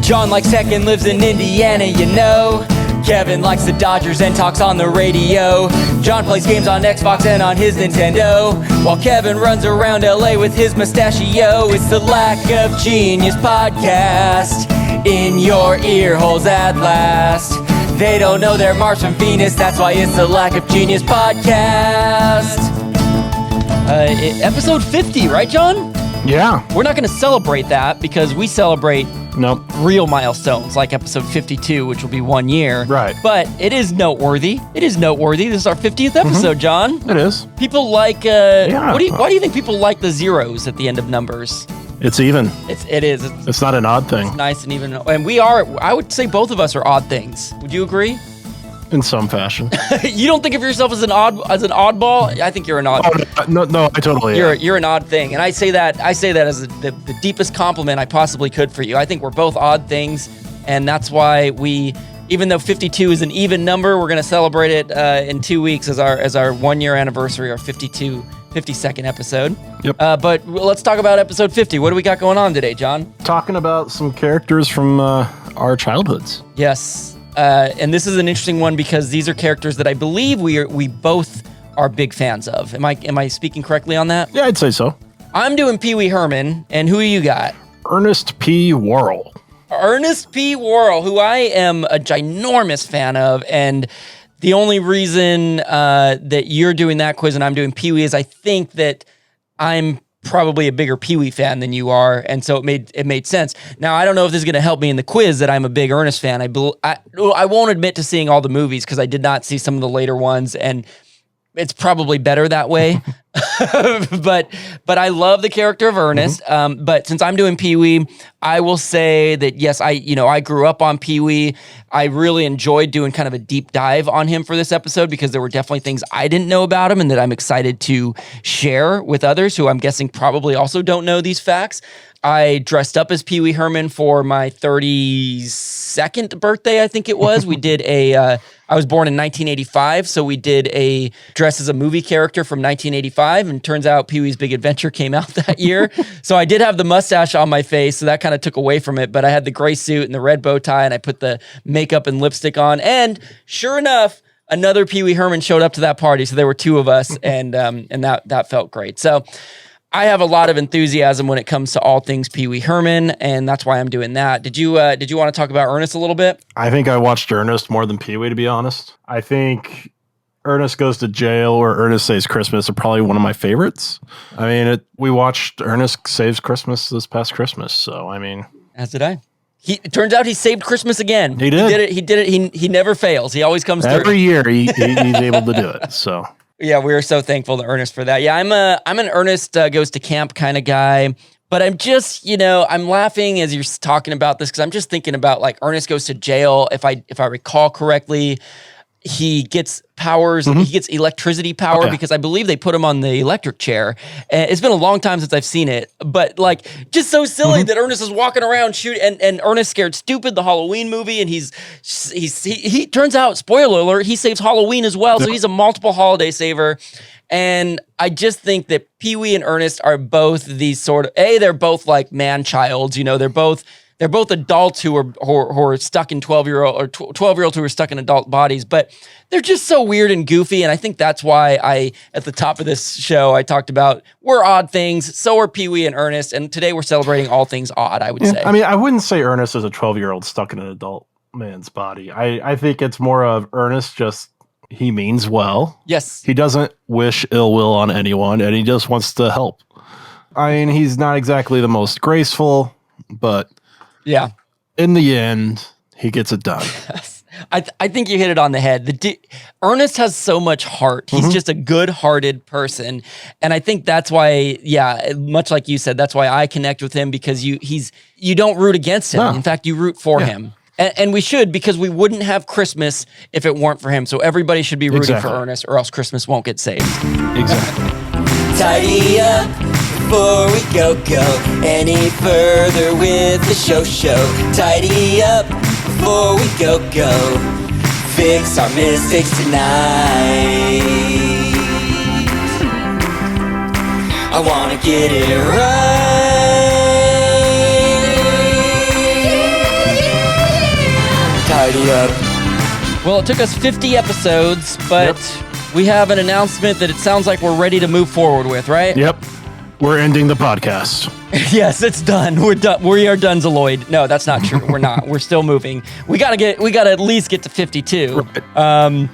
John likes tech and lives in Indiana, you know. Kevin likes the Dodgers and talks on the radio. John plays games on Xbox and on his Nintendo, while Kevin runs around LA with his mustachio. It's the Lack of Genius podcast, in your ear holes at last. They don't know they're Mars from Venus, that's why it's the Lack of Genius podcast. Episode 50, right, John? Yeah. We're not going to celebrate that because we celebrate real milestones like episode 52, which will be 1 year. Right. But it is noteworthy. This is our 50th episode, John. It is. People like, why do you think people like the zeros at the end of numbers? It's even. It is. It's not an odd thing. It's nice and even. And we are, I would say both of us are odd things. Would you agree? In some fashion. You don't think of yourself as an oddball? I think you're an odd. Oh, no, I totally am. You're an odd thing, and I say that as the deepest compliment I possibly could for you. I think we're both odd things, and that's why even though 52 is an even number, we're going to celebrate it in 2 weeks as our 1 year anniversary, our 52nd episode. Yep. But let's talk about episode 50. What do we got going on today, John? Talking about some characters from our childhoods. Yes. And this is an interesting one because these are characters that I believe we both are big fans of. Am I speaking correctly on that? Yeah, I'd say so. I'm doing Pee Wee Herman, and who you got? Ernest P. Worrell. Ernest P. Worrell, who I am a ginormous fan of, and the only reason that you're doing that quiz and I'm doing Pee Wee is I think that I'm probably a bigger Pee Wee fan than you are, and so it made sense. Now, I don't know if this is going to help me in the quiz that I'm a big Ernest fan. I won't admit to seeing all the movies because I did not see some of the later ones, and it's probably better that way. but I love the character of Ernest. But since I'm doing Pee Wee, I will say that yes, I grew up on Pee Wee. I really enjoyed doing kind of a deep dive on him for this episode because there were definitely things I didn't know about him and that I'm excited to share with others who I'm guessing probably also don't know these facts. I dressed up as Pee Wee Herman for my 32nd birthday, I think it was. We did I was born in 1985, so we did a dress as a movie character from 1985, and turns out Pee Wee's Big Adventure came out that year. So I did have the mustache on my face, so that kind of took away from it, but I had the gray suit and the red bow tie, and I put the makeup and lipstick on, and sure enough, another Pee Wee Herman showed up to that party, so there were two of us, and that felt great. So I have a lot of enthusiasm when it comes to all things Pee Wee Herman, and that's why I'm doing that. Did you want to talk about Ernest a little bit? I think I watched Ernest more than Pee Wee, to be honest. I think Ernest Goes to Jail or Ernest Saves Christmas are probably one of my favorites. I mean, we watched Ernest Saves Christmas this past Christmas, so I mean. As did I. It turns out he saved Christmas again. He did. He did it. He never fails. He always comes through. Every year he's able to do it, so. Yeah, we are so thankful to Ernest for that. Yeah, I'm an Ernest goes to camp kind of guy, but I'm just, I'm laughing as you're talking about this because I'm just thinking about like Ernest Goes to Jail. If I recall correctly, he gets powers, he gets electricity power because I believe they put him on the electric chair. And it's been a long time since I've seen it, but like just so silly that Ernest is walking around shooting, and Ernest Scared Stupid, the Halloween movie, and he turns out, spoiler alert, he saves Halloween as well. So he's a multiple holiday saver. And I just think that Pee Wee and Ernest are both these sort of, they're both like man-childs, they're both adults who are stuck in 12-year-olds who are stuck in adult bodies, but they're just so weird and goofy. And I think that's why at the top of this show, I talked about we're odd things. So are Pee Wee and Ernest. And today we're celebrating all things odd, I would say. I mean, I wouldn't say Ernest is a 12-year-old stuck in an adult man's body. I think it's more of Ernest he means well. Yes. He doesn't wish ill will on anyone, and he just wants to help. I mean, he's not exactly the most graceful, but yeah, in the end, he gets it done. I think you hit it on the head. Ernest has so much heart. He's just a good-hearted person, and I think that's why, much like you said, that's why I connect with him because you don't root against him. No. In fact, you root for him. And we should, because we wouldn't have Christmas if it weren't for him. So everybody should be rooting for Ernest, or else Christmas won't get saved. Exactly. Tidy up before we go any further with the show. Tidy up before we go. Fix our mistakes tonight. I wanna get it right. Well, it took us 50 episodes, but we have an announcement that it sounds like we're ready to move forward with, right? Yep. We're ending the podcast. Yes, it's done. We're done. We are done, Zaloid. No, that's not true. We're not. We're still moving. We gotta at least get to 52. Right.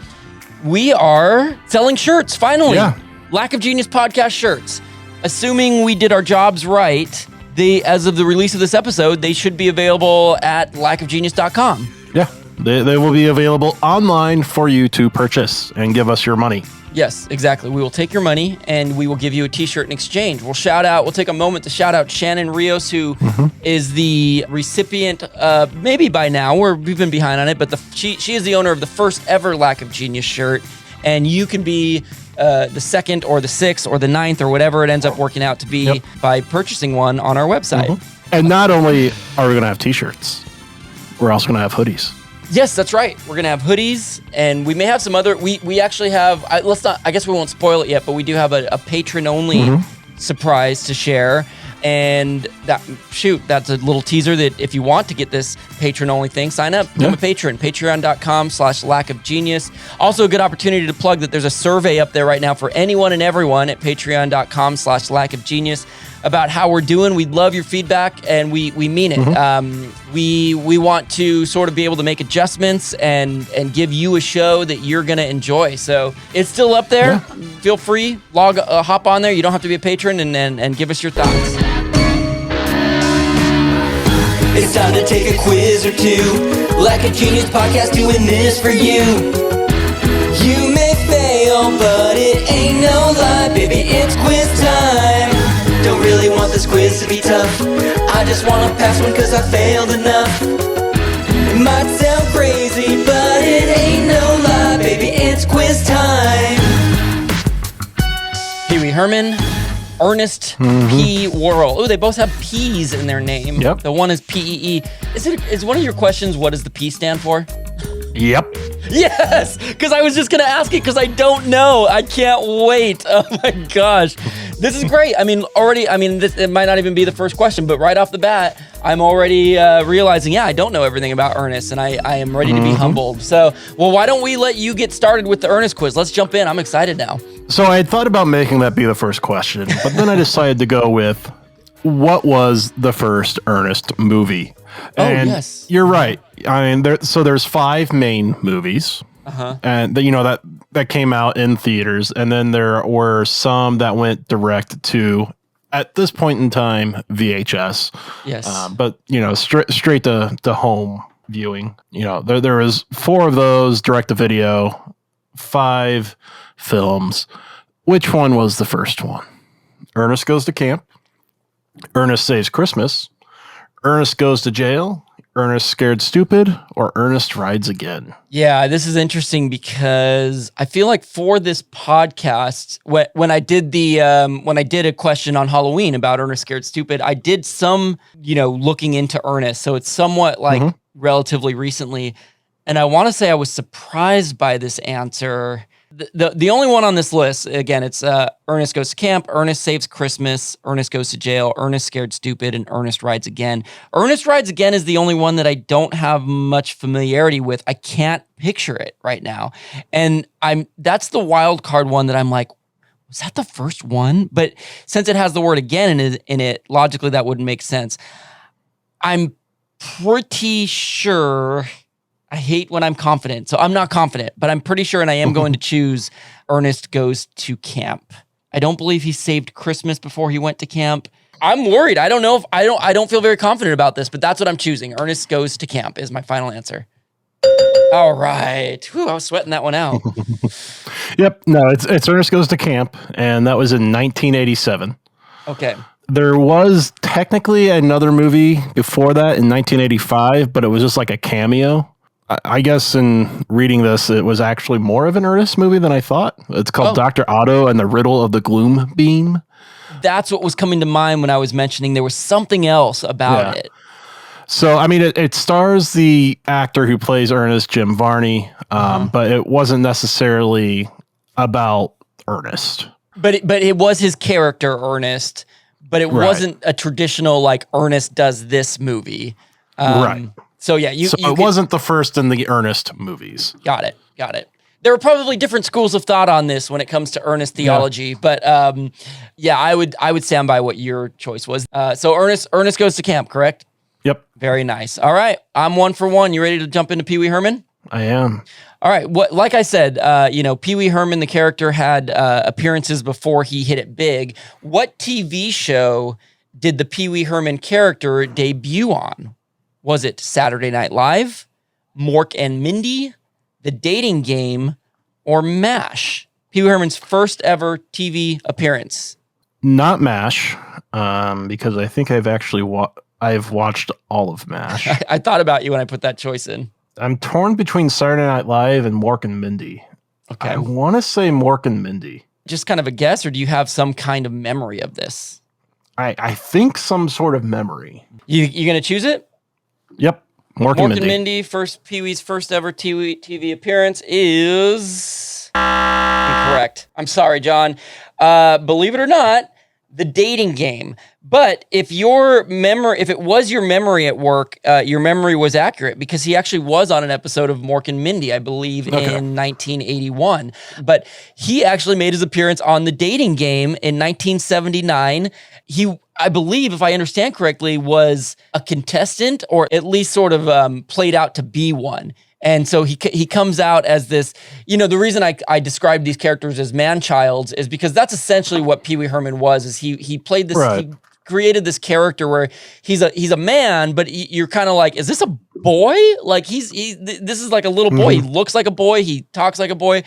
We are selling shirts, finally. Yeah. Lack of Genius podcast shirts. Assuming we did our jobs right, as of the release of this episode, they should be available at lackofgenius.com. Yeah. They will be available online for you to purchase and give us your money. Yes, exactly. We will take your money and we will give you a t-shirt in exchange. We'll take a moment to shout out Shannon Rios, who is the recipient, maybe by now, we've been behind on it, but she is the owner of the first ever Lack of Genius shirt. And you can be the second or the sixth or the ninth or whatever it ends up working out to be by purchasing one on our website. And not only are we going to have t-shirts, we're also going to have hoodies. Yes, that's right. We're going to have hoodies, and we may have some other... We actually have... I guess we won't spoil it yet, but we do have a patron-only surprise to share. And that's a little teaser that if you want to get this patron-only thing, sign up. Become a patron. Patreon.com/lackofgenius. Also a good opportunity to plug that there's a survey up there right now for anyone and everyone at patreon.com/lackofgenius about how we're doing. We'd love your feedback, and we mean it. We want to sort of be able to make adjustments and give you a show that you're going to enjoy. So it's still up there. Feel free, hop on there. You don't have to be a patron, and give us your thoughts. It's time to take a quiz or two. Lack of Genius podcast doing this for you. You may fail, but it ain't no lie, baby, it's quiz time. Don't really want this quiz to be tough. I just want to pass one cause I failed enough. It might sound crazy, but it ain't no lie, baby, it's quiz time. Pee-wee Herman, Ernest, P. Worrell. Oh, they both have P's in their name. Yep. The one is P-E-E. Is one of your questions, what does the P stand for? Yep. Yes, because I was just going to ask it because I don't know. I can't wait. Oh my gosh. This is great. It might not even be the first question, but right off the bat, I'm already realizing, I don't know everything about Ernest, and I am ready to be humbled. So, why don't we let you get started with the Ernest quiz? Let's jump in. I'm excited now. So I had thought about making that be the first question, but then I decided to go with, what was the first Ernest movie? And yes. You're right. I mean, there's 5 main movies. And that came out in theaters, and then there were some that went direct to, at this point in time, VHS. Yes. But straight to home viewing. There was 4 of those direct to video, 5 films. Which one was the first one? Ernest Goes to Camp, Ernest Saves Christmas, Ernest Goes to Jail, Ernest Scared Stupid, or Ernest Rides Again? Yeah, this is interesting because I feel like for this podcast, when I did a question on Halloween about Ernest Scared Stupid, I did some, looking into Ernest. So it's somewhat like relatively recently. And I want to say I was surprised by this answer. The only one on this list, again, it's Ernest Goes to Camp, Ernest Saves Christmas, Ernest Goes to Jail, Ernest Scared Stupid, and Ernest Rides Again. Ernest Rides Again is the only one that I don't have much familiarity with. I can't picture it right now. And that's the wild card one that I'm like, was that the first one? But since it has the word again in it, logically that wouldn't make sense. I'm pretty sure... I hate when I'm confident, so I'm not confident, but I'm pretty sure, and I am going to choose Ernest Goes to Camp. I don't believe he saved Christmas before he went to camp. I'm worried. I don't know if I don't feel very confident about this, but that's what I'm choosing. Ernest Goes to Camp is my final answer. All right. Whew, I was sweating that one out. Yep. No, it's Ernest Goes to Camp, and that was in 1987. Okay. There was technically another movie before that in 1985, but it was just like a cameo. I guess in reading this, it was actually more of an Ernest movie than I thought. It's called Dr. Otto and the Riddle of the Gloom Beam. That's what was coming to mind when I was mentioning there was something else about it. So, I mean, it stars the actor who plays Ernest, Jim Varney, but it wasn't necessarily about Ernest. But it was his character, Ernest, but it wasn't a traditional, like, Ernest does this movie. Right. So yeah, it wasn't the first in the Ernest movies. Got it. There were probably different schools of thought on this when it comes to Ernest theology, but yeah, I would stand by what your choice was. So Ernest goes to camp, correct? Yep. Very nice. All right, I'm 1 for 1. You ready to jump into Pee Wee Herman? I am. All right. Like I said, Pee Wee Herman, the character, had appearances before he hit it big. What TV show did the Pee Wee Herman character debut on? Was it Saturday Night Live, Mork and Mindy, The Dating Game, or MASH? Pee Wee Herman's first ever TV appearance. Not MASH, because I think I've watched all of MASH. I thought about you when I put that choice in. I'm torn between Saturday Night Live and Mork and Mindy. Okay. I want to say Mork and Mindy. Just kind of a guess, or do you have some kind of memory of this? I think some sort of memory. You going to choose it? Yep. Mork and Mindy. Pee Wee's first ever TV appearance is incorrect. I'm sorry, John. Believe it or not, The Dating Game. But if it was your memory at work, your memory was accurate because he actually was on an episode of Mork and Mindy, I believe, in 1981. But he actually made his appearance on The Dating Game in 1979. He, I believe, if I understand correctly, was a contestant or at least sort of played out to be one. And so he comes out as this, the reason I describe these characters as man-childs is because that's essentially what Pee Wee Herman was, is he played this, right. He created this character where he's a man, but you're kind of like, is this a boy? Like this is like a little boy. Mm-hmm. He looks like a boy. He talks like a boy.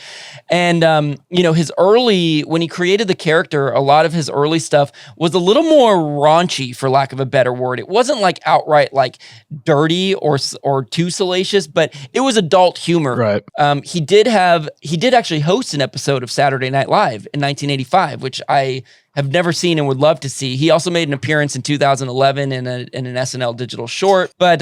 And, when he created the character, a lot of his early stuff was a little more raunchy, for lack of a better word. It wasn't like outright like dirty or too salacious, but it was adult humor. Right. He did actually host an episode of Saturday Night Live in 1985, which I have never seen and would love to see. He also made an appearance in 2011 in an SNL digital short. But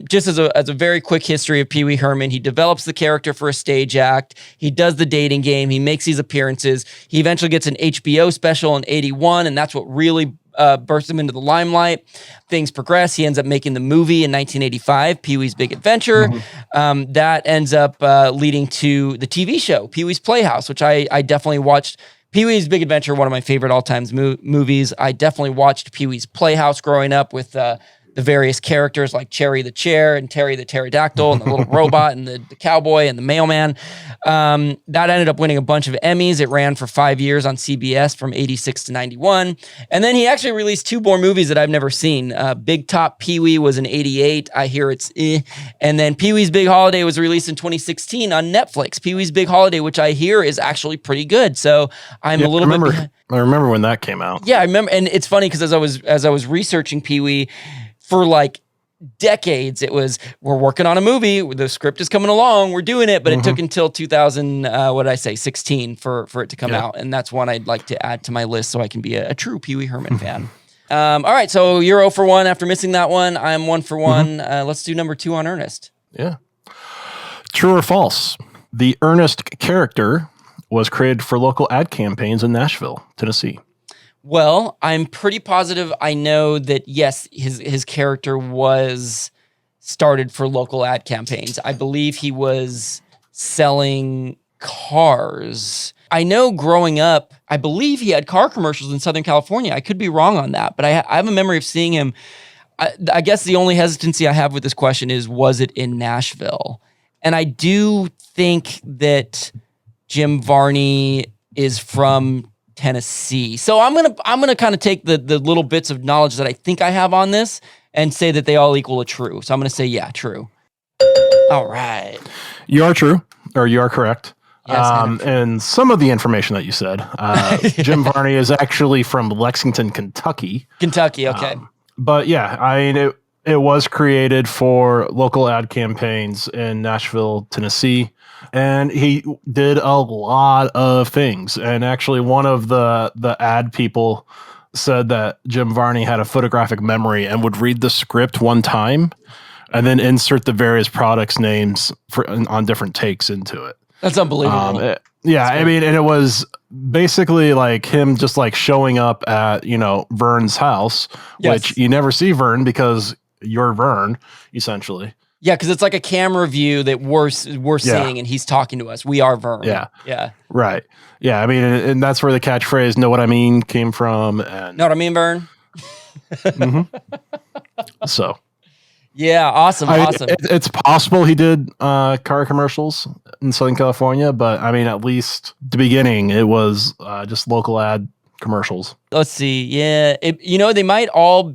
just as a very quick history of Pee Wee Herman, he develops the character for a stage act. He does The Dating Game. He makes these appearances. He eventually gets an HBO special in 81, and that's what really burst him into the limelight. Things progress. He ends up making the movie in 1985, Pee Wee's Big Adventure. Mm-hmm. That ends up leading to the TV show, Pee Wee's Playhouse, which I definitely watched. Pee Wee's Big Adventure, one of my favorite all-time movies. I definitely watched Pee Wee's Playhouse growing up with the various characters like Cherry the Chair and Terry the Pterodactyl and the little robot and the cowboy and the mailman. That ended up winning a bunch of Emmys. It ran for 5 years on CBS from 86 to 91. And then he actually released 2 more movies that I've never seen. Big Top Pee Wee was in 88. I hear it's And then Pee Wee's Big Holiday was released in 2016 on Netflix. Pee Wee's Big Holiday, which I hear is actually pretty good. So I'm a little bit... I remember when that came out. Yeah, I remember. And it's funny because as I was researching Pee Wee, for like decades, it was, we're working on a movie, the script is coming along, we're doing it, but it took until 16 for it to come out, and that's one I'd like to add to my list so I can be a true Pee Wee Herman fan. All right, so you're 0 for 1 after missing that one. I'm 1 for 1. Let's do number 2 on Ernest. Yeah. True or false? The Ernest character was created for local ad campaigns in Nashville, Tennessee. Well, I'm pretty positive I know that, yes, his character was started for local ad campaigns. I believe he was selling cars. I know growing up, I believe he had car commercials in Southern California. I could be wrong on that, but I have a memory of seeing him. I guess the only hesitancy I have with this question is, was it in Nashville? And I do think that Jim Varney is from Tennessee. So I'm gonna kind of take the little bits of knowledge that I think I have on this and say that they all equal a true. So I'm gonna say, yeah, true. All right. You are true, or you are correct. Yes, and some of the information that you said, Jim Varney is actually from Lexington, Kentucky. Kentucky, okay. But yeah, I mean, it was created for local ad campaigns in Nashville, Tennessee. And he did a lot of things. And actually, one of the ad people said that Jim Varney had a photographic memory and would read the script one time and then insert the various products' names on different takes into it. That's unbelievable. I mean, and it was basically like him just like showing up at, Vern's house, which you never see Vern because you're Vern, essentially. Yeah, because it's like a camera view that we're seeing, and he's talking to us. We are Vern. Yeah. Right. Yeah. I mean, and that's where the catchphrase "Know what I mean" came from. And know what I mean, Vern? So. Yeah, awesome. It's possible he did car commercials in Southern California, but I mean, at least the beginning, it was just local ad commercials. Let's see. Yeah, they might all.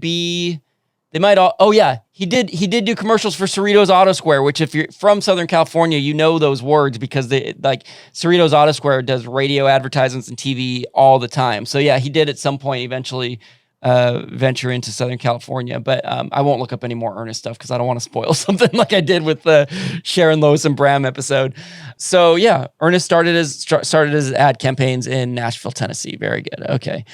Oh yeah, he did do commercials for Cerritos Auto Square, which if you're from Southern California, you know those words because Cerritos Auto Square does radio advertisements and TV all the time. So yeah, he did at some point eventually venture into Southern California, but I won't look up any more Ernest stuff because I don't want to spoil something like I did with the Sharon, Lois, and Bram episode. So yeah, Ernest started his ad campaigns in Nashville, Tennessee. Very good. Okay.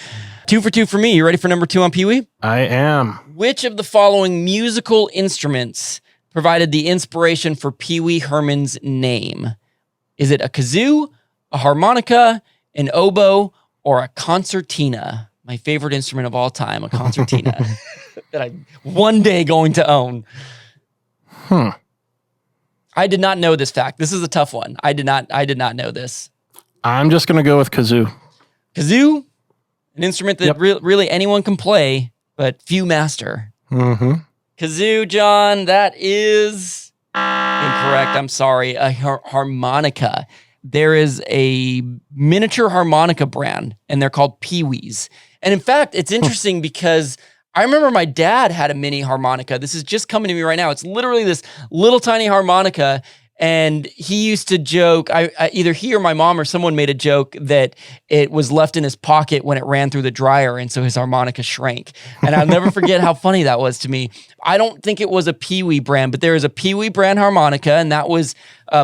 2 for 2 for me. You ready for number 2 on Pee-wee? I am. Which of the following musical instruments provided the inspiration for Pee-wee Herman's name? Is it a kazoo, a harmonica, an oboe, or a concertina? My favorite instrument of all time, a concertina that I'm one day going to own. I did not know this fact. This is a tough one. I did not know this. I'm just going to go with kazoo. Kazoo? An instrument that really anyone can play, but few master. Kazoo, John, that is incorrect. I'm sorry. A harmonica. There is a miniature harmonica brand, and they're called Pee-wees. And in fact, it's interesting because I remember my dad had a mini harmonica. This is just coming to me right now. It's literally this little tiny harmonica. And he used to joke, either he or my mom or someone made a joke that it was left in his pocket when it ran through the dryer, and so his harmonica shrank. And I'll never forget how funny that was to me. I don't think it was a Pee-wee brand, but there is a Pee-wee brand harmonica, and that was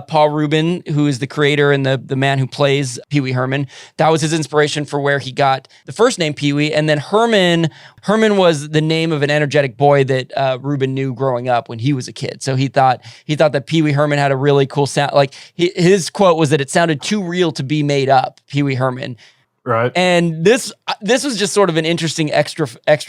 Paul Rubin, who is the creator and the man who plays Pee-wee Herman. That was his inspiration for where he got the first name Pee-wee. And then Herman was the name of an energetic boy that Rubin knew growing up when he was a kid. So he thought that Pee-wee Herman had a really cool sound. Like his quote was that it sounded too real to be made up, Pee-wee Herman. Right. And this was just sort of an interesting extra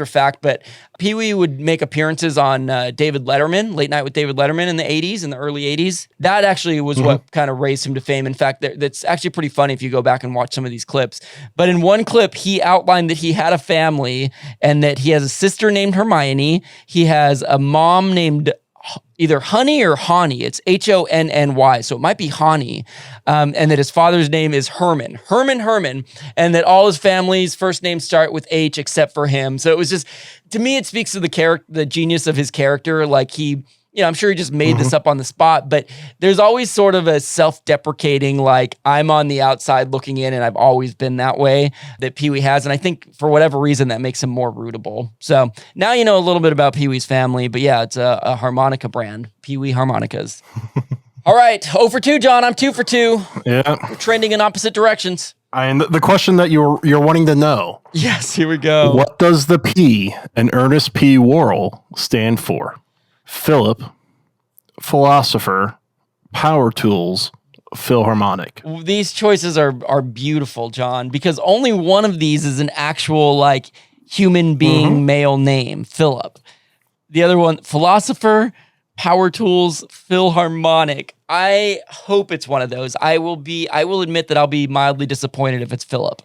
fact, but Pee-wee would make appearances on David Letterman, Late Night with David Letterman in the 80s, in the early 80s. That actually was what kind of raised him to fame. In fact, that's actually pretty funny if you go back and watch some of these clips. But in one clip, he outlined that he had a family and that he has a sister named Hermione. He has a mom named either Honey or Hani. It's Honny. So it might be Hani. And that his father's name is Herman. And that all his family's first names start with H except for him. So it was just, to me, it speaks to the genius of his character. Like I'm sure he just made this up on the spot, but there's always sort of a self-deprecating, like, I'm on the outside looking in and I've always been that way, that Pee-wee has. And I think for whatever reason, that makes him more rootable. So now you know a little bit about Pee-wee's family, but yeah, it's a harmonica brand, Pee-wee harmonicas. All right, 0 for 2, John. I'm 2 for 2. Yeah. We're trending in opposite directions. And the question that you're wanting to know. Yes, here we go. What does the P in Ernest P. Worrell stand for? Philip, philosopher, power tools, Philharmonic. These choices are beautiful, John, because only one of these is an actual like human being male name, Philip. The other one, philosopher, power tools, Philharmonic. I hope it's one of those. I will admit that I'll be mildly disappointed if it's Philip,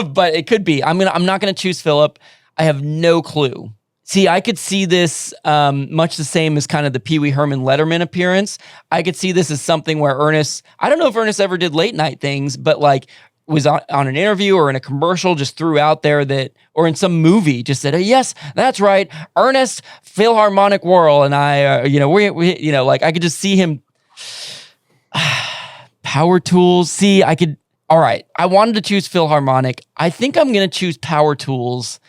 but it could be. I'm not gonna choose Philip. I have no clue. See, I could see this much the same as kind of the Pee-wee Herman Letterman appearance. I could see this as something where Ernest, I don't know if Ernest ever did late night things, but like was on an interview or in a commercial, just threw out there that, or in some movie, just said, yes, that's right, Ernest Philharmonic Worrell. And I, like I could just see him. Power tools. See, all right, I wanted to choose Philharmonic. I think I'm going to choose power tools.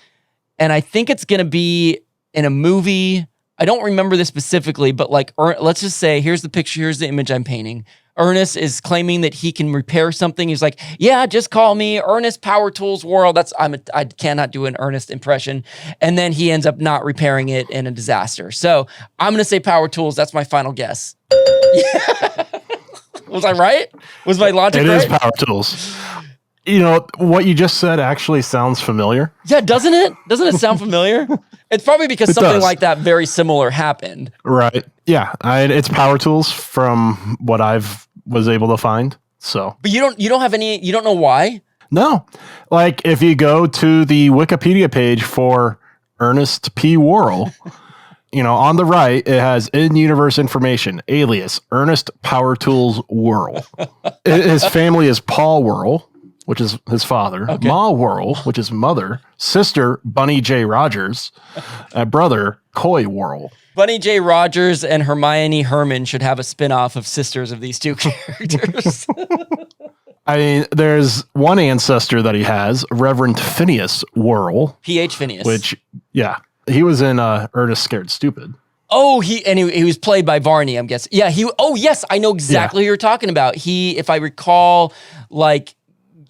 And I think it's going to be in a movie. I don't remember this specifically, but like, let's just say, here's the picture, here's the image I'm painting. Ernest is claiming that he can repair something. He's like, yeah, just call me Ernest Power Tools Worrell. I cannot do an Ernest impression. And then he ends up not repairing it in a disaster. So I'm going to say power tools. That's my final guess. Yeah. Was I right? Was my logic right? It is power tools. You know, what you just said actually sounds familiar. Yeah, doesn't it? Doesn't it sound familiar? It's probably because It something does. like that very similar happened. Right. Yeah. It's power tools from what I've was able to find. So, But you don't know why? no. Like, if you go to the Wikipedia page for Ernest P. Worrell, you know, on the right, it has in-universe information, alias, Ernest Power Tools Worrell. His family is Paul Worrell, which is his father, Ma Worrell, which is mother, sister, Bunny J. Rogers, brother, Coy Worrell. Bunny J. Rogers and Hermione Herman should have a spin-off of sisters of these two characters. I mean, there's one ancestor that he has, Reverend Phineas Worrell. P.H. Phineas. Which, yeah, he was in Ernest Scared Stupid. Oh, he was played by Varney, I'm guessing. Yeah, yes, I know exactly who you're talking about. He, if I recall, like,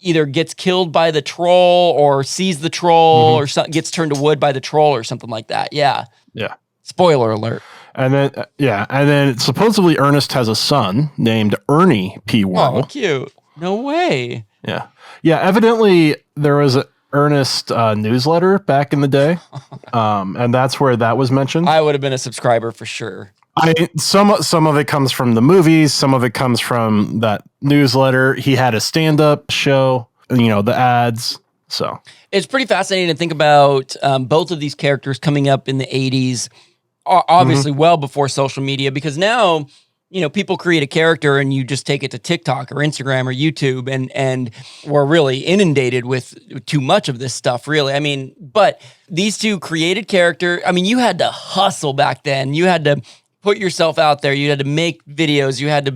either gets killed by the troll or sees the troll or gets turned to wood by the troll or something like that. Yeah. Yeah. Spoiler alert. And then supposedly Ernest has a son named Ernie P. Worrell. Oh, cute. No way. Yeah. Yeah. Evidently, there was an Ernest newsletter back in the day. And that's where that was mentioned. I would have been a subscriber for sure. Some of it comes from the movies. Some of it comes from that newsletter. He had a stand-up show, you know, the ads. So it's pretty fascinating to think about both of these characters coming up in the 80s, obviously well before social media, because now, you know, people create a character and you just take it to TikTok or Instagram or YouTube and we're really inundated with too much of this stuff, really. I mean, but these two created character. I mean, you had to hustle back then. You had to put yourself out there. You had to make videos. You had to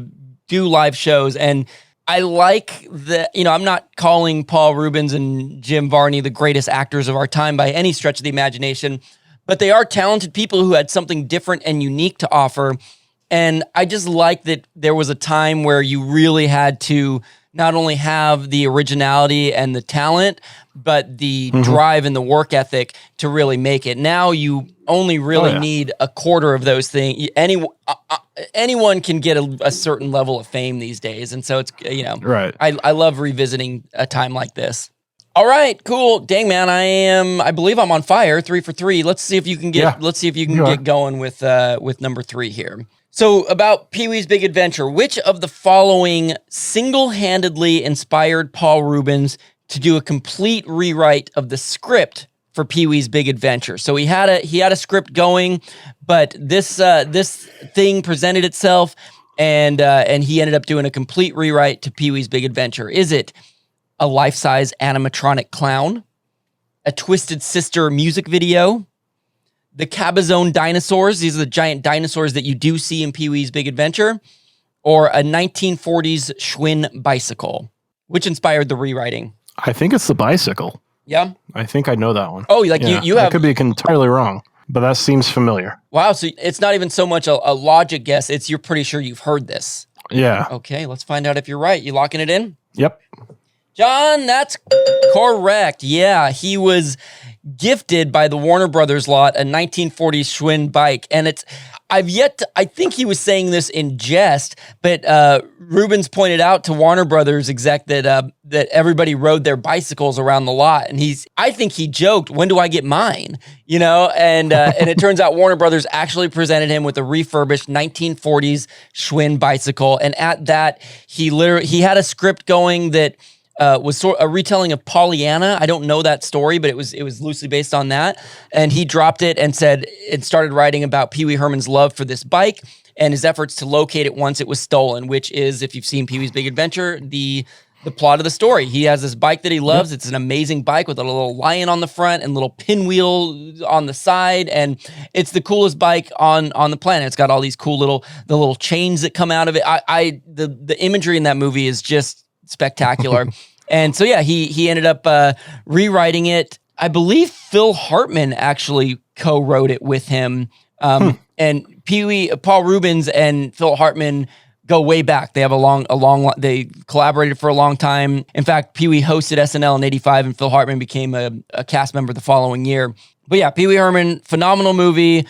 do live shows. And I like that, you know, I'm not calling Paul Reubens and Jim Varney the greatest actors of our time by any stretch of the imagination, but they are talented people who had something different and unique to offer. And I just like that there was a time where you really had to not only have the originality and the talent, but the drive and the work ethic to really make it. Now you only really need a quarter of those things. Anyone can get a certain level of fame these days. And so it's, you know, right. I love revisiting a time like this. All right, cool. Dang, man, I believe I'm on fire, 3 for 3. Let's see if you can get, get going with number 3 here. So about Pee-wee's Big Adventure, which of the following single-handedly inspired Paul Reubens to do a complete rewrite of the script for Pee-wee's Big Adventure? So he had a script going, but this thing presented itself, and he ended up doing a complete rewrite to Pee-wee's Big Adventure. Is it a life-size animatronic clown, a Twisted Sister music video, the Cabazon dinosaurs, these are the giant dinosaurs that you do see in Pee-wee's Big Adventure, or a 1940s Schwinn bicycle? Which inspired the rewriting? I think it's the bicycle. Yeah? I think I know that one. Oh, like you have... I could be entirely wrong, but that seems familiar. Wow, so it's not even so much a logic guess, it's you're pretty sure you've heard this. Yeah. Okay, let's find out if you're right. You locking it in? Yep. John, that's correct. Yeah, he was gifted by the Warner Brothers lot a 1940s Schwinn bike. And I think he was saying this in jest, but Reubens pointed out to Warner Brothers exec that everybody rode their bicycles around the lot. And I think he joked, when do I get mine? You know, and it turns out Warner Brothers actually presented him with a refurbished 1940s Schwinn bicycle. And at that, he had a script going that was sort of a retelling of Pollyanna. I don't know that story, but it was loosely based on that. And he dropped it and started writing about Pee Wee Herman's love for this bike and his efforts to locate it once it was stolen, which is, if you've seen Pee Wee's Big Adventure, the plot of the story. He has this bike that he loves. Yep. It's an amazing bike with a little lion on the front and little pinwheel on the side. And it's the coolest bike on the planet. It's got all these cool the little chains that come out of it. The imagery in that movie is just spectacular. And so, yeah, he ended up rewriting it. I believe Phil Hartman actually co-wrote it with him. And Paul Reubens and Phil Hartman go way back. They have they collaborated for a long time. In fact, Pee Wee hosted SNL in '85 and Phil Hartman became a cast member the following year. But yeah, Pee Wee Herman, phenomenal movie.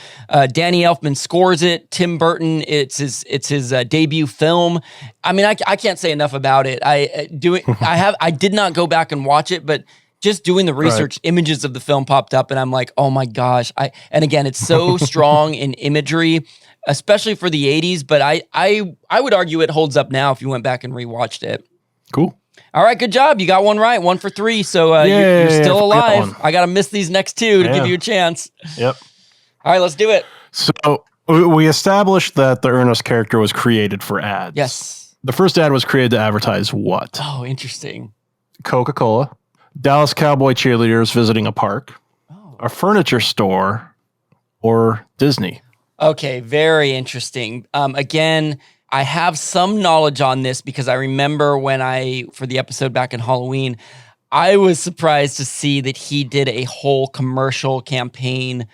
Danny Elfman scores it. Tim Burton, it's his debut film. I mean, I can't say enough about it. I did not go back and watch it, but just doing the research, images of the film popped up, and I'm like, oh my gosh! And again, it's so strong in imagery, especially for the '80s. But I would argue it holds up now if you went back and rewatched it. Cool. All right, good job. You got one right, 1 for 3. So you're still alive. I got to miss these next two to give you a chance. Yep. All right, let's do it. So we established that the Ernest character was created for ads. Yes. The first ad was created to advertise what? Oh, interesting. Coca-Cola, Dallas Cowboy cheerleaders visiting a park, a furniture store, or Disney. Okay, very interesting. Again, I have some knowledge on this because I remember for the episode back in Halloween, I was surprised to see that he did a whole commercial campaign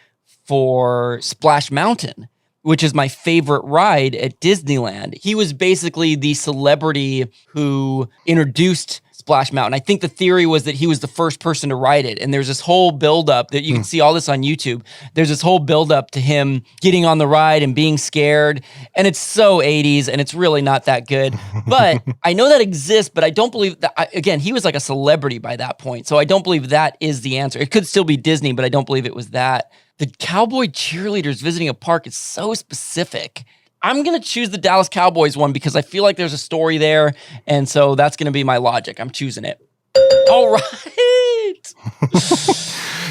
for Splash Mountain, which is my favorite ride at Disneyland. He was basically the celebrity who introduced Splash Mountain. I think the theory was that he was the first person to ride it. And there's this whole buildup that you can see all this on YouTube. There's this whole buildup to him getting on the ride and being scared. And it's so 80s and it's really not that good. But I know that exists, but I don't believe that, again, he was like a celebrity by that point. So I don't believe that is the answer. It could still be Disney, but I don't believe it was that. The cowboy cheerleaders visiting a park is so specific. I'm going to choose the Dallas Cowboys one because I feel like there's a story there. And so that's going to be my logic. I'm choosing it. All right.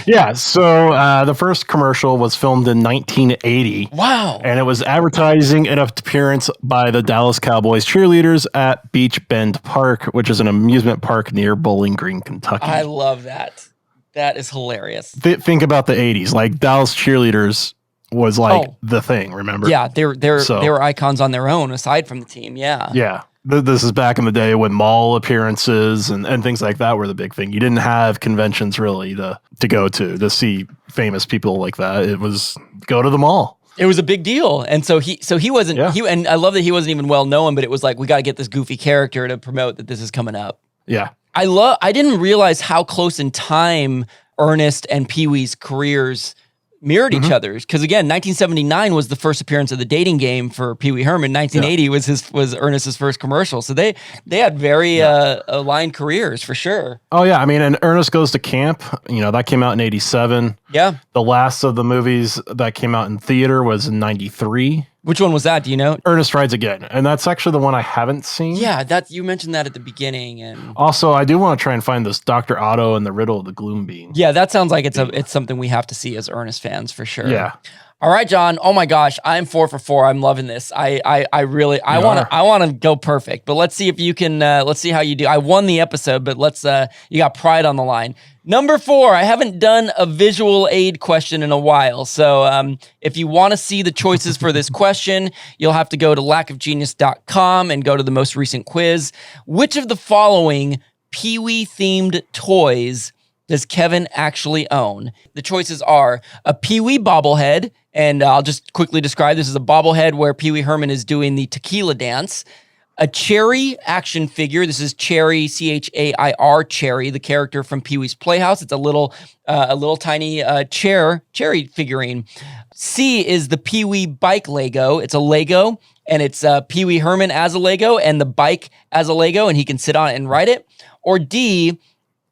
Yeah. So the first commercial was filmed in 1980. Wow. And it was advertising an appearance by the Dallas Cowboys cheerleaders at Beach Bend Park, which is an amusement park near Bowling Green, Kentucky. I love that. That is hilarious. Think about the 80s. Like Dallas cheerleaders was the thing, remember? Yeah, they were icons on their own aside from the team. Yeah. Yeah. This is back in the day when mall appearances and things like that were the big thing. You didn't have conventions really to go to see famous people like that. It was go to the mall. It was a big deal. And so he wasn't, and I love that he wasn't even well known, but it was like, we got to get this goofy character to promote that this is coming up. Yeah. I didn't realize how close in time Ernest and Pee Wee's careers mirrored each other's. Because again, 1979 was the first appearance of the dating game for Pee Wee Herman. 1980 was Ernest's first commercial. So they had very aligned careers for sure. Oh yeah, I mean, and Ernest Goes to Camp, that came out in 87. Yeah. The last of the movies that came out in theater was in 93. Which one was that? Do you know? Ernest Rides Again. And that's actually the one I haven't seen. Yeah, you mentioned that at the beginning. And also, I do want to try and find this Dr. Otto and the Riddle of the Gloom Bean. Yeah, that sounds like it's something we have to see as Ernest fans for sure. Yeah. All right, John. Oh my gosh, I'm 4 for 4. I'm loving this. I want to go perfect, but let's see if you can. Let's see how you do. I won the episode, but you got pride on the line. Number 4. I haven't done a visual aid question in a while, so if you want to see the choices for this question, you'll have to go to lackofgenius.com and go to the most recent quiz. Which of the following Pee-wee themed toys does Kevin actually own? The choices are a Pee-wee bobblehead, and I'll just quickly describe this as a bobblehead where Pee Wee Herman is doing the tequila dance. A Cherry action figure. This is Cherry, Chair, Cherry, the character from Pee Wee's Playhouse. It's a little tiny Cherry figurine. C is the Pee Wee bike Lego. It's a Lego, and it's Pee Wee Herman as a Lego and the bike as a Lego, and he can sit on it and ride it. Or D,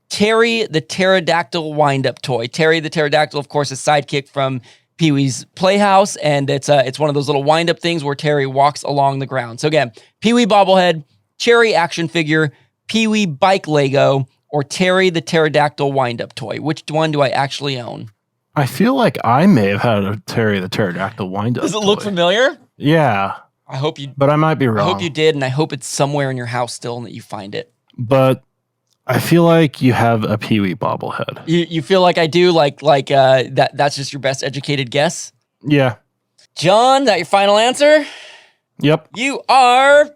Terry the pterodactyl wind-up toy. Terry the pterodactyl, of course, is sidekick from Pee Wee's Playhouse, and it's one of those little wind-up things where Terry walks along the ground. So again, Pee Wee bobblehead, Cherry action figure, Pee Wee bike Lego, or Terry the pterodactyl wind-up toy. Which one do I actually own? I feel like I may have had a Terry the pterodactyl wind-up Does it look familiar? Yeah. I hope you. But I might be wrong. I hope you did, and I hope it's somewhere in your house still and that you find it. But I feel like you have a Pee Wee bobblehead. You feel like I do, like that's just your best educated guess? Yeah. John, that your final answer? Yep. You are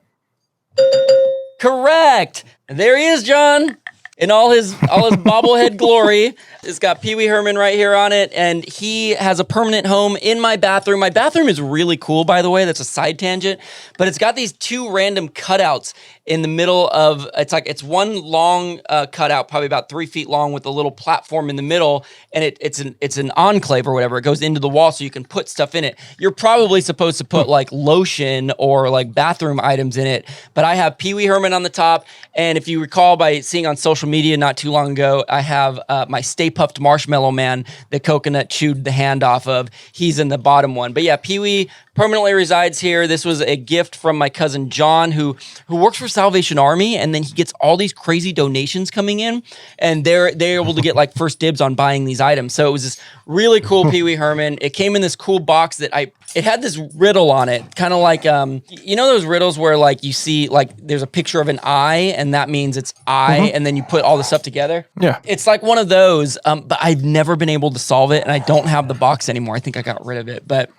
correct. There he is, John. in all his bobblehead glory. It's got Pee Wee Herman right here on it, and he has a permanent home in my bathroom. My bathroom is really cool, by the way. That's a side tangent, but it's got these two random cutouts in the middle of. It's one long cutout, probably about 3 feet long, with a little platform in the middle, and it's an enclave or whatever. It goes into the wall, so you can put stuff in it. You're probably supposed to put like lotion or like bathroom items in it, but I have Pee Wee Herman on the top, and if you recall by seeing on social media not too long ago, I have my Stay Puft Marshmallow Man that Coconut chewed the hand off of. He's in the bottom one. But yeah, Pee Wee permanently resides here. This was a gift from my cousin John, who works for Salvation Army, and then he gets all these crazy donations coming in, and they're able to get like first dibs on buying these items. So it was this really cool Pee Wee Herman. It came in this cool box that it had this riddle on it, kind of like you know those riddles where like you see like there's a picture of an eye and that means it's I, and then you put all the stuff together. Yeah, it's like one of those, but I've never been able to solve it, and I don't have the box anymore. I think I got rid of it, but.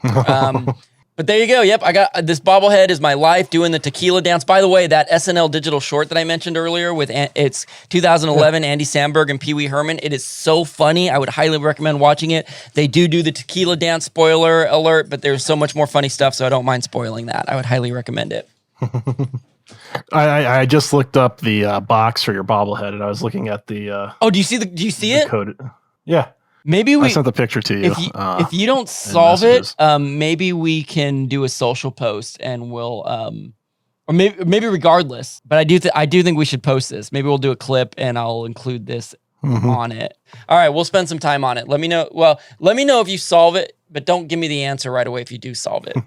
But there you go. Yep, I got this bobblehead is my life doing the tequila dance. By the way, that SNL digital short that I mentioned earlier with it's 2011 Andy Samberg and Pee Wee Herman. It is so funny. I would highly recommend watching it. They do the tequila dance, spoiler alert, but there's so much more funny stuff, so I don't mind spoiling that. I would highly recommend it. I just looked up the box for your bobblehead, and I was looking at the. Do you see it? Code. Yeah. Maybe I sent the picture to you. If you don't solve it, maybe we can do a social post and we'll, or maybe regardless. But I do think we should post this. Maybe we'll do a clip and I'll include this on it. All right, we'll spend some time on it. Let me know. Well, let me know if you solve it, but don't give me the answer right away if you do solve it.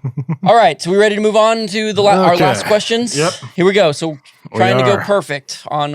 All right, so we ready to move on to our last questions? Yep. Here we go. So trying to go perfect on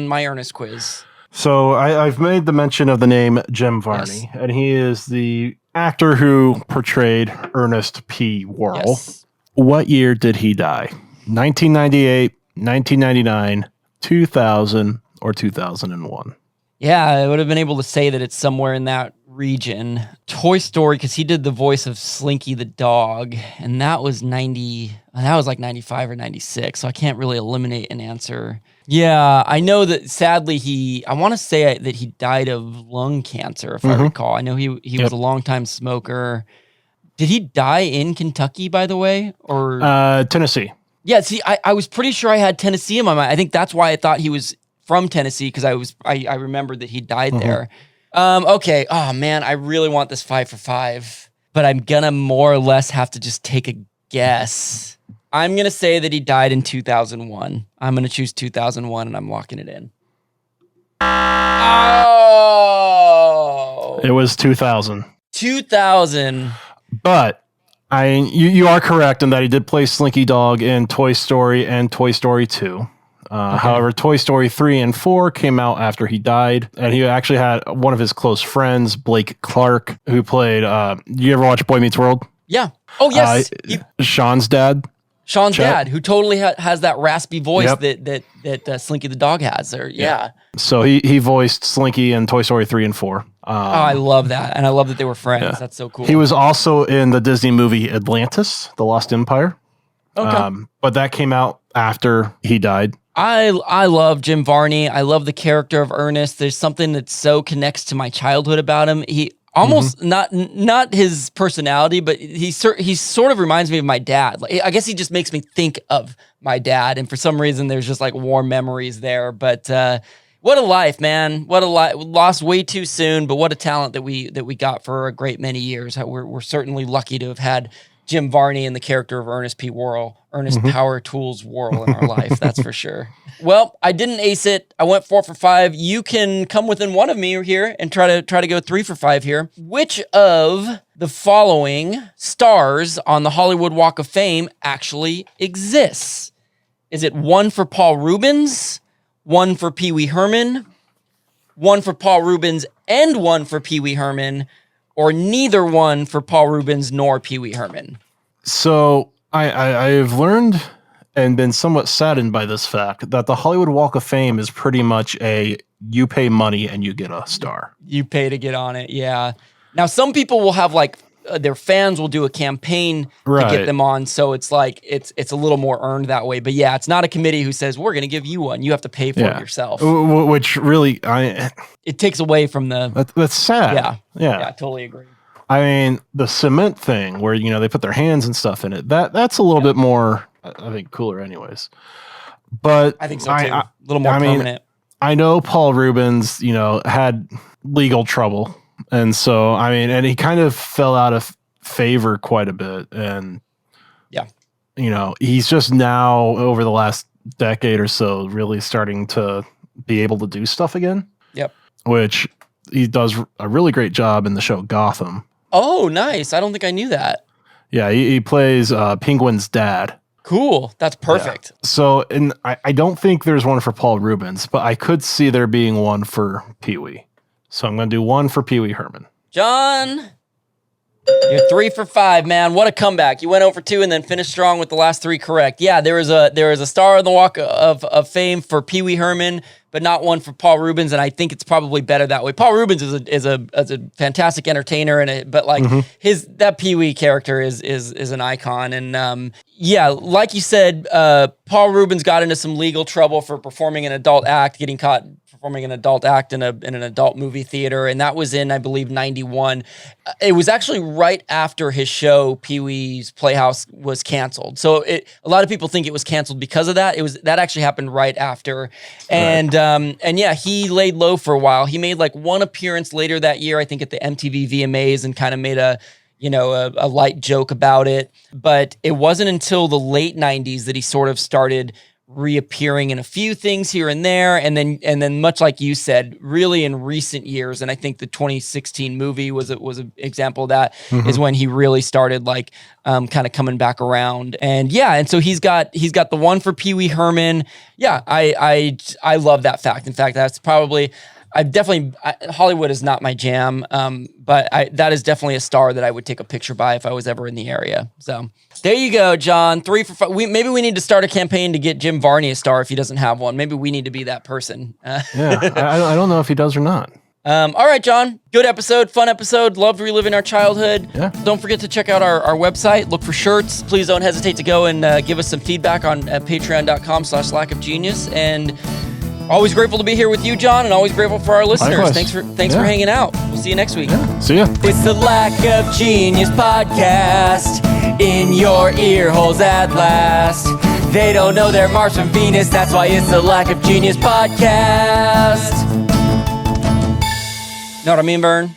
my Ernest quiz. So I've made the mention of the name Jim Varney, and he is the actor who portrayed Ernest P. Worrell. Yes. What year did he die? 1998, 1999, 2000, or 2001? Yeah, I would have been able to say that it's somewhere in that region. Toy Story, because he did the voice of Slinky the dog, and that was like 95 or 96, so I can't really eliminate an answer. Yeah, I know that sadly I want to say that he died of lung cancer, if I recall. I know he was a longtime smoker. Did he die in Kentucky, by the way? Or Tennessee. Yeah, see, I was pretty sure I had Tennessee in my mind. I think that's why I thought he was from Tennessee, because I remembered that he died there. Okay. Oh man, I really want this 5 for 5, but I'm gonna more or less have to just take a guess. I'm gonna say that he died in 2001. I'm gonna choose 2001, and I'm locking it in. Oh, it was 2000. 2000. But you are correct in that he did play Slinky Dog in Toy Story and Toy Story 2. However, Toy Story 3 and 4 came out after he died, and he actually had one of his close friends, Blake Clark, who played. You ever watch Boy Meets World? Yeah. Oh yes. Sean's dad. Sean's dad, who totally has that raspy voice that Slinky the dog has. So he voiced Slinky in Toy Story 3 and 4. I love that, and I love that they were friends. Yeah. That's so cool. He was also in the Disney movie Atlantis: The Lost Empire. Okay. But that came out after he died. I love Jim Varney. I love the character of Ernest. There's something that so connects to my childhood about him. He almost not his personality, but he sort of reminds me of my dad. Like, I guess he just makes me think of my dad, and for some reason there's just like warm memories there. But what a life, man! What a life! Lost way too soon, but what a talent that we got for a great many years. We're certainly lucky to have had Jim Varney and the character of Ernest P. Worrell, Ernest Power Tools Worrell in our life. That's for sure. Well, I didn't ace it. I went 4 for 5. You can come within one of me here and try to go 3 for 5 here. Which of the following stars on the Hollywood Walk of Fame actually exists? Is it 1 for Paul Reubens, 1 for Pee Wee Herman, 1 for Paul Reubens and 1 for Pee Wee Herman, or neither 1 for Paul Reubens nor Pee Wee Herman? So I've learned and been somewhat saddened by this fact that the Hollywood Walk of Fame is pretty much you pay money and you get a star. You pay to get on it, yeah. Now, some people will have like their fans will do a campaign to get them on. So it's like it's a little more earned that way. But yeah, it's not a committee who says we're going to give you one. You have to pay for it yourself. Which really, it takes away from the. That's sad. Yeah, I totally agree. I mean, the cement thing where they put their hands and stuff in it. That's a little bit more, I think, cooler, anyways. But I think so too. A little more permanent. I know Paul Rubens, had legal trouble. And so, and he kind of fell out of favor quite a bit. And, he's just now, over the last decade or so, really starting to be able to do stuff again. Yep. Which he does a really great job in the show Gotham. Oh, nice. I don't think I knew that. Yeah, he plays Penguin's dad. Cool. That's perfect. Yeah. So, and I don't think there's one for Paul Rubens, but I could see there being one for Pee-wee. So I'm going to do one for Pee-wee Herman. John, you're 3 for 5, man. What a comeback. You went over 2 and then finished strong with the last 3 correct. Yeah, there is a star on the Walk of Fame for Pee-wee Herman, but not one for Paul Rubens, and I think it's probably better that way. Paul Rubens is a fantastic entertainer, but that Pee-wee character is an icon. And like you said, Paul Rubens got into some legal trouble for performing an adult act, getting caught performing an adult act in an adult movie theater, and that was in, I believe, 91. It was actually right after his show Pee-wee's Playhouse was canceled. So a lot of people think it was canceled because of that. That actually happened right after, and he laid low for a while. He made like one appearance later that year, I think, at the MTV VMAs, and kind of made a light joke about it. But it wasn't until the late 90s that he sort of started reappearing in a few things here and there, and then much like you said, really in recent years, and I think the 2016 movie was an example of that, is when he really started kind of coming back around. And so he's got the one for Pee-wee Herman. Yeah, I love that fact. In fact, that's probably Hollywood is not my jam, but that is definitely a star that I would take a picture by if I was ever in the area. So there you go, John. 3 for 5. Maybe we need to start a campaign to get Jim Varney a star if he doesn't have one. Maybe we need to be that person. I don't know if he does or not. All right, John. Good episode, fun episode. Loved reliving our childhood. Yeah. Don't forget to check out our website. Look for shirts. Please don't hesitate to go and give us some feedback on patreon.com/lackofgenius. And always grateful to be here with you, John, and always grateful for our listeners. Likewise. Thanks for hanging out. We'll see you next week. Yeah. See ya. It's the Lack of Genius podcast in your ear holes at last. They don't know they're Mars from Venus. That's why it's the Lack of Genius podcast. Know what I mean, Vern?